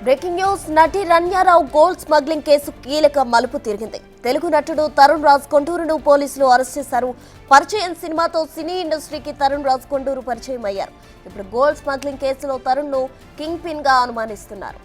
Breaking news. నటి Ranya Rao gold smuggling case కీలక మలుపు తిరిగింది. తెలుగు నటుడు తరుణ్ రాజ్ కొండూరును పోలీసులు అరెస్ట్ చేశారు. పరిచయం సినిమాతో సినీ ఇండస్ట్రీకి తరుణ్ రాజ్ కొండూరు పరిచయం అయ్యారు. ఇప్పుడు గోల్డ్ స్మగ్లింగ్ కేసులో తరుణ్ ను కింగ్ పిన్ గా అనుమానిస్తున్నారు.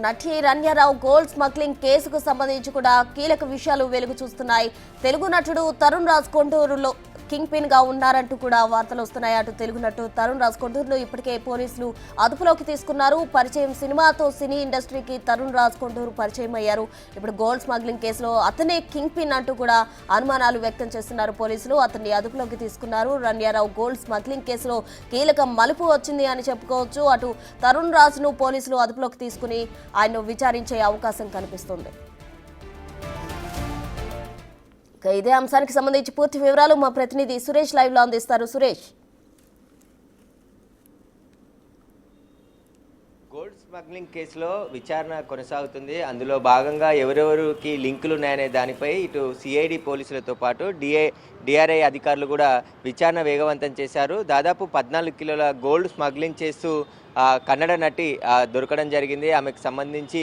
నటి రన్యారావు గోల్డ్ స్మగ్లింగ్ కేసుకు సంబంధించి కూడా కీలక విషయాలు వెలుగు చూస్తున్నాయి. తెలుగు నటుడు తరుణ్ రాజ్ కొండూరులో కింగ్ పిన్ గా ఉన్నారంటూ కూడా వార్తలు వస్తున్నాయి. అటు తెలుగు నటుడు తరుణ్ రాజ్ కొండూరును ఇప్పటికే పోలీసులు అదుపులోకి తీసుకున్నారు. పరిచయం సినిమాతో సినీ ఇండస్ట్రీకి తరుణ్ రాజ్ కొండూరు పరిచయం అయ్యారు. ఇప్పుడు గోల్డ్ స్మగ్లింగ్ కేసులో అతనే కింగ్ పిన్ అంటూ కూడా అనుమానాలు వ్యక్తం చేస్తున్నారు పోలీసులు. అతన్ని అదుపులోకి తీసుకున్నారు. రన్యారావు గోల్డ్ స్మగ్లింగ్ కేసులో కీలక మలుపు వచ్చింది అని చెప్పుకోవచ్చు. అటు తరుణ్ రాజ్ ను పోలీసులు అదుపులోకి తీసుకుని ఆయన్ను విచారించే అవకాశం కనిపిస్తుంది. ఇదే అంశానికి సంబంధించి పూర్తి వివరాలు మా ప్రతినిధి సురేష్ లైవ్ లో అందిస్తారు. సురేష్, గోల్డ్ స్మగ్లింగ్ కేసులో విచారణ కొనసాగుతుంది. అందులో భాగంగా ఎవరెవరికి లింకులు ఉన్నాయనే దానిపై ఇటు సిఐడి పోలీసులతో పాటు డిఆర్ఐ అధికారులు కూడా విచారణ వేగవంతం చేశారు. దాదాపు 14 కిలోల గోల్డ్ స్మగ్లింగ్ చేస్తూ కన్నడ నటి దొరకడం జరిగింది. ఆమెకు సంబంధించి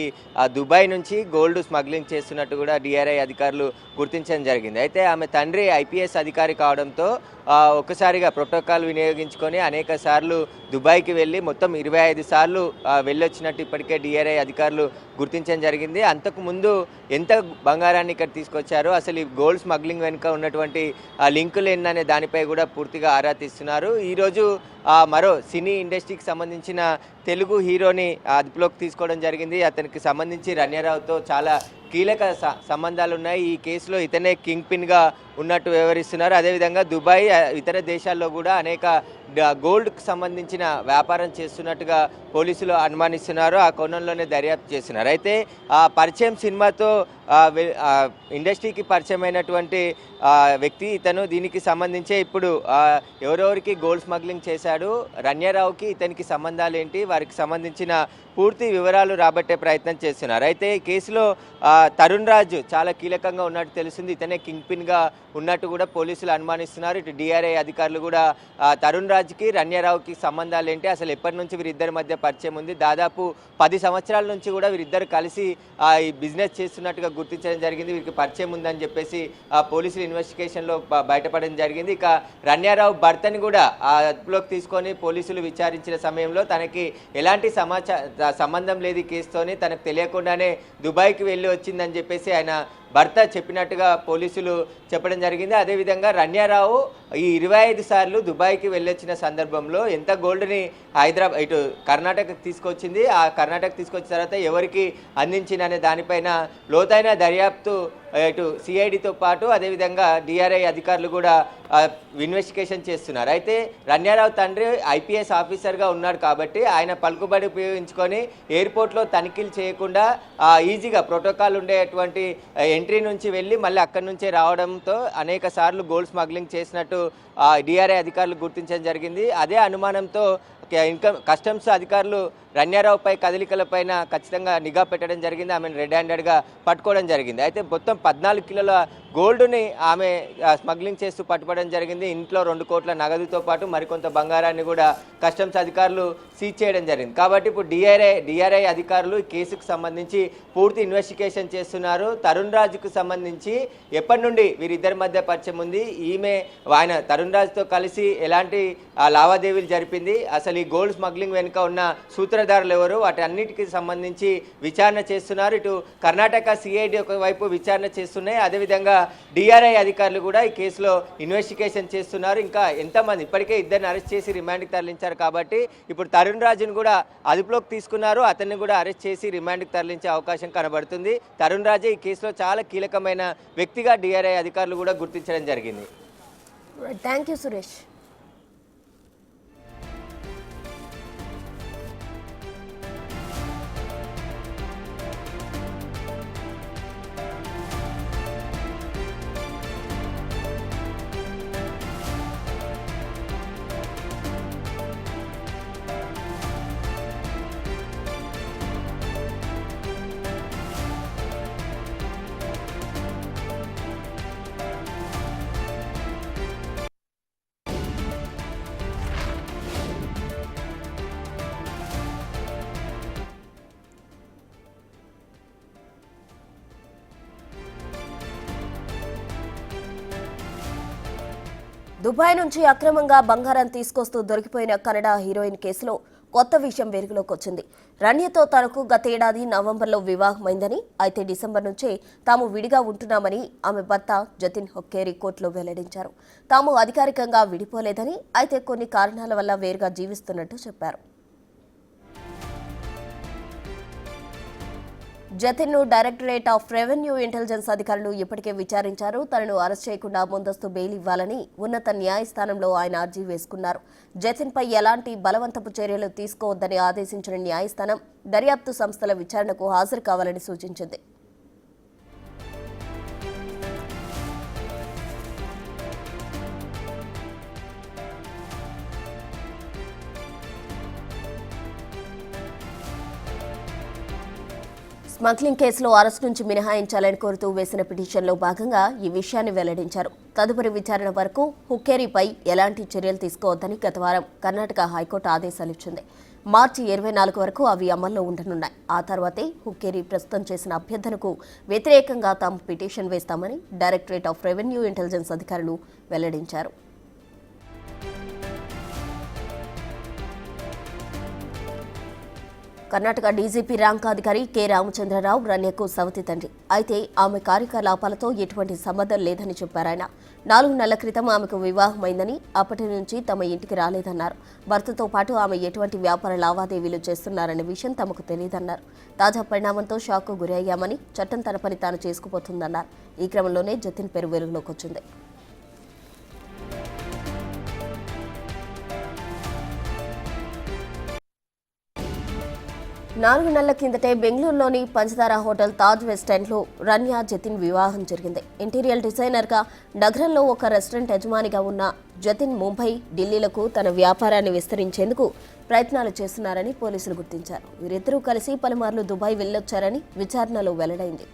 దుబాయ్ నుంచి గోల్డ్ స్మగ్లింగ్ చేస్తున్నట్టు కూడా డిఆర్ఐ అధికారులు గుర్తించడం జరిగింది. అయితే ఆమె తండ్రి ఐపీఎస్ అధికారి కావడంతో ఒక్కసారిగా ప్రోటోకాల్ వినియోగించుకొని అనేక సార్లు దుబాయ్కి వెళ్ళి మొత్తం 25 సార్లు వెళ్ళొచ్చినట్టు ఇప్పటికే డిఆర్ఐ అధికారులు గుర్తించడం జరిగింది. అంతకుముందు ఎంత బంగారాన్ని ఇక్కడ తీసుకొచ్చారో, అసలు ఈ గోల్డ్ స్మగ్లింగ్ వెనుక ఉన్నటువంటి లింకులు ఏంటనే దానిపై కూడా పూర్తిగా ఆరా తీస్తున్నారు. ఈరోజు మరో సినీ ఇండస్ట్రీకి సంబంధించిన తెలుగు హీరోని అదుపులోకి తీసుకోవడం జరిగింది. అతనికి సంబంధించి రన్యారావుతో చాలా కీలక సంబంధాలు ఉన్నాయి. ఈ కేసులో ఇతనే కింగ్ పిన్గా ఉన్నట్టు వివరిస్తున్నారు. అదేవిధంగా దుబాయ్ ఇతర దేశాల్లో కూడా అనేక గోల్డ్కి సంబంధించిన వ్యాపారం చేస్తున్నట్టుగా పోలీసులు అనుమానిస్తున్నారు. ఆ కోణంలోనే దర్యాప్తు చేస్తున్నారు. అయితే పరిచయం సినిమాతో ఇండస్ట్రీకి పరిచయమైనటువంటి వ్యక్తి ఇతను. దీనికి సంబంధించే ఇప్పుడు ఎవరెవరికి గోల్డ్ స్మగ్లింగ్ చేశాడు, రన్యారావుకి ఇతనికి సంబంధాలు ఏంటి, వారికి సంబంధించిన పూర్తి వివరాలు రాబట్టే ప్రయత్నం చేస్తున్నారు. అయితే ఈ కేసులో తరుణ్ రాజ్ చాలా కీలకంగా ఉన్నట్టు తెలుస్తుంది. ఇతనే కింగ్ పిన్గా ఉన్నట్టు కూడా పోలీసులు అనుమానిస్తున్నారు. ఇటు డిఆర్ఐ అధికారులు కూడా తరుణ్ రాజ్కి రన్యారావుకి సంబంధాలు ఏంటి, అసలు ఎప్పటి నుంచి వీరిద్దరి మధ్య పరిచయం ఉంది, దాదాపు 10 సంవత్సరాల నుంచి కూడా వీరిద్దరు కలిసి ఈ బిజినెస్ చేస్తున్నట్టుగా గుర్తించడం జరిగింది. వీరికి పరిచయం ఉందని చెప్పేసి పోలీసులు ఇన్వెస్టిగేషన్లో బయటపడడం జరిగింది. ఇక రన్యారావు భర్తని కూడా అదుపులోకి తీసుకొని పోలీసులు విచారించిన సమయంలో తనకి ఎలాంటి సంబంధం లేదు ఈ కేసుతోని, తనకు తెలియకుండానే దుబాయ్కి వెళ్ళి వచ్చిందని చెప్పేసి ఆయన భర్త చెప్పినట్టుగా పోలీసులు చెప్పడం జరిగింది. అదేవిధంగా రన్యారావు ఈ 25 సార్లు దుబాయ్కి వెళ్ళొచ్చిన సందర్భంలో ఎంత గోల్డ్ని హైదరాబాద్ ఇటు కర్ణాటకకు తీసుకొచ్చింది, ఆ కర్ణాటక తీసుకొచ్చిన తర్వాత ఎవరికి అందించిందనే దానిపైన లోతైన దర్యాప్తు ఇటు సిఐడితో పాటు అదేవిధంగా డిఆర్ఐ అధికారులు కూడా ఇన్వెస్టిగేషన్ చేస్తున్నారు. అయితే రన్యారావు తండ్రి ఐపీఎస్ ఆఫీసర్గా ఉన్నాడు కాబట్టి ఆయన పలుకుబడి ఉపయోగించుకొని ఎయిర్పోర్ట్లో తనిఖీలు చేయకుండా ఈజీగా ప్రోటోకాల్ ఉండేటువంటి ఎంట్రీ నుంచి వెళ్ళి మళ్ళీ అక్కడి నుంచే రావడంతో అనేక సార్లు గోల్డ్ స్మగ్లింగ్ చేసినట్టు డిఆర్ఐ అధికారులు గుర్తించడం జరిగింది. అదే అనుమానంతో కస్టమ్స్ అధికారులు రన్యారావుపై కదలికలపైన ఖచ్చితంగా నిఘా పెట్టడం జరిగింది. ఆమెను రెడ్ హ్యాండెడ్గా పట్టుకోవడం జరిగింది. అయితే మొత్తం 14 కిలోల గోల్డ్ని ఆమె స్మగ్లింగ్ చేస్తూ పట్టుకోవడం జరిగింది. ఇంట్లో 2 కోట్ల నగదుతో పాటు మరికొంత బంగారాన్ని కూడా కస్టమ్స్ అధికారులు సీజ్ చేయడం జరిగింది. కాబట్టి ఇప్పుడు డిఆర్ఐ అధికారులు ఈ కేసుకు సంబంధించి పూర్తి ఇన్వెస్టిగేషన్ చేస్తున్నారు. తరుణ్ రాజ్కు సంబంధించి ఎప్పటి నుండి వీరిద్దరి మధ్య పరిచయం ఉంది, ఆయన తరుణ్ రాజ్తో కలిసి ఎలాంటి లావాదేవీలు జరిపింది, అసలు ఈ గోల్డ్ స్మగ్లింగ్ వెనుక ఉన్న సూత్రధారులు ఎవరు, వాటి అన్నిటికీ సంబంధించి విచారణ చేస్తున్నారు. ఇటు కర్ణాటక సిఐడి ఒకవైపు విచారణ చేస్తున్నాయి. అదేవిధంగా డిఆర్ఐ అధికారులు కూడా ఈ కేసులో ఇన్వెస్టిగేషన్ చేస్తున్నారు. ఇంకా ఎంతమంది ఇప్పటికే 2 అరెస్ట్ చేసి రిమాండ్కి తరలించారు కాబట్టి ఇప్పుడు తరుణ్ రాజును కూడా అదుపులోకి తీసుకున్నారు. అతన్ని కూడా అరెస్ట్ చేసి రిమాండ్కి తరలించే అవకాశం కనబడుతుంది. తరుణ్ రాజే ఈ కేసులో చాలా కీలకమైన వ్యక్తిగా డిఆర్ఐ అధికారులు కూడా గుర్తించడం జరిగింది. Thank you Suresh. దుబాయ్ నుంచి అక్రమంగా బంగారం తీసుకొస్తూ దొరికిపోయిన కన్నడ హీరోయిన్ కేసులో కొత్త విషయం వెలుగులోకి వచ్చింది. రణ్యతో తనకు గతేడాది నవంబర్లో వివాహమైందని, అయితే డిసెంబర్ నుంచే తాము విడిగా ఉంటున్నామని ఆమె భర్త జతిన్ హొక్కేరి కోర్టులో వెల్లడించారు. తాము అధికారికంగా విడిపోలేదని, అయితే కొన్ని కారణాల వల్ల వేరుగా జీవిస్తున్నట్టు చెప్పారు. జతిన్ను డైరెక్టరేట్ ఆఫ్ రెవెన్యూ ఇంటెలిజెన్స్ అధికారులు ఇప్పటికే విచారించారు. తనను అరెస్ట్ చేయకుండా ముందస్తు బెయిల్ ఇవ్వాలని ఉన్నత న్యాయస్థానంలో ఆయన అర్జీ వేసుకున్నారు. జతిన్పై ఎలాంటి బలవంతపు చర్యలు తీసుకోవద్దని ఆదేశించిన న్యాయస్థానం దర్యాప్తు సంస్థల విచారణకు హాజరు కావాలని సూచించింది. స్మగ్లింగ్ కేసులో అరెస్టు నుంచి మినహాయించాలని కోరుతూ వేసిన పిటిషన్లో భాగంగా ఈ విషయాన్ని వెల్లడించారు. తదుపరి విచారణ వరకు హుక్కేరీపై ఎలాంటి చర్యలు తీసుకోవద్దని గత వారం కర్ణాటక హైకోర్టు ఆదేశాలు ఇచ్చింది. మార్చి 24 వరకు అవి అమల్లో ఉండనున్నాయి. ఆ తర్వాతే హుక్కేరీ ప్రస్తుతం చేసిన అభ్యర్థనకు వ్యతిరేకంగా తాము పిటిషన్ వేస్తామని డైరెక్టరేట్ ఆఫ్ రెవెన్యూ ఇంటెలిజెన్స్ అధికారులు వెల్లడించారు. కర్ణాటక డీజీపీ ర్యాంక్ అధికారి కె రామచంద్రరావు రణ్యకు సవతి తండ్రి. అయితే ఆమె కార్యకలాపాలతో ఎటువంటి సంబంధం లేదని చెప్పారాయన. 4 నెలల క్రితం ఆమెకు వివాహమైందని, అప్పటి నుంచి తమ ఇంటికి రాలేదన్నారు. భర్తతో పాటు ఆమె ఎటువంటి వ్యాపార లావాదేవీలు చేస్తున్నారనే విషయం తమకు తెలియదన్నారు. తాజా పరిణామంతో షాక్కు గురయ్యామని, చట్టం తన పని తాను చేసుకుపోతుందన్నారు. ఈ క్రమంలోనే జతిన్ పేరు వెలుగులోకి వచ్చింది. 4 నెలల కిందటే బెంగళూరులోని పంచదార హోటల్ తాజ్ వెస్ట్ ఎండ్లో రణ్య జతిన్ వివాహం జరిగింది. ఇంటీరియర్ డిజైనర్గా నగరంలో ఒక రెస్టారెంట్ యజమానిగా ఉన్న జతిన్ ముంబై, ఢిల్లీలకు తన వ్యాపారాన్ని విస్తరించేందుకు ప్రయత్నాలు చేస్తున్నారని పోలీసులు గుర్తించారు. వీరిద్దరూ కలిసి పలుమార్లు దుబాయ్ వెళ్లొచ్చారని విచారణలో వెల్లడైంది.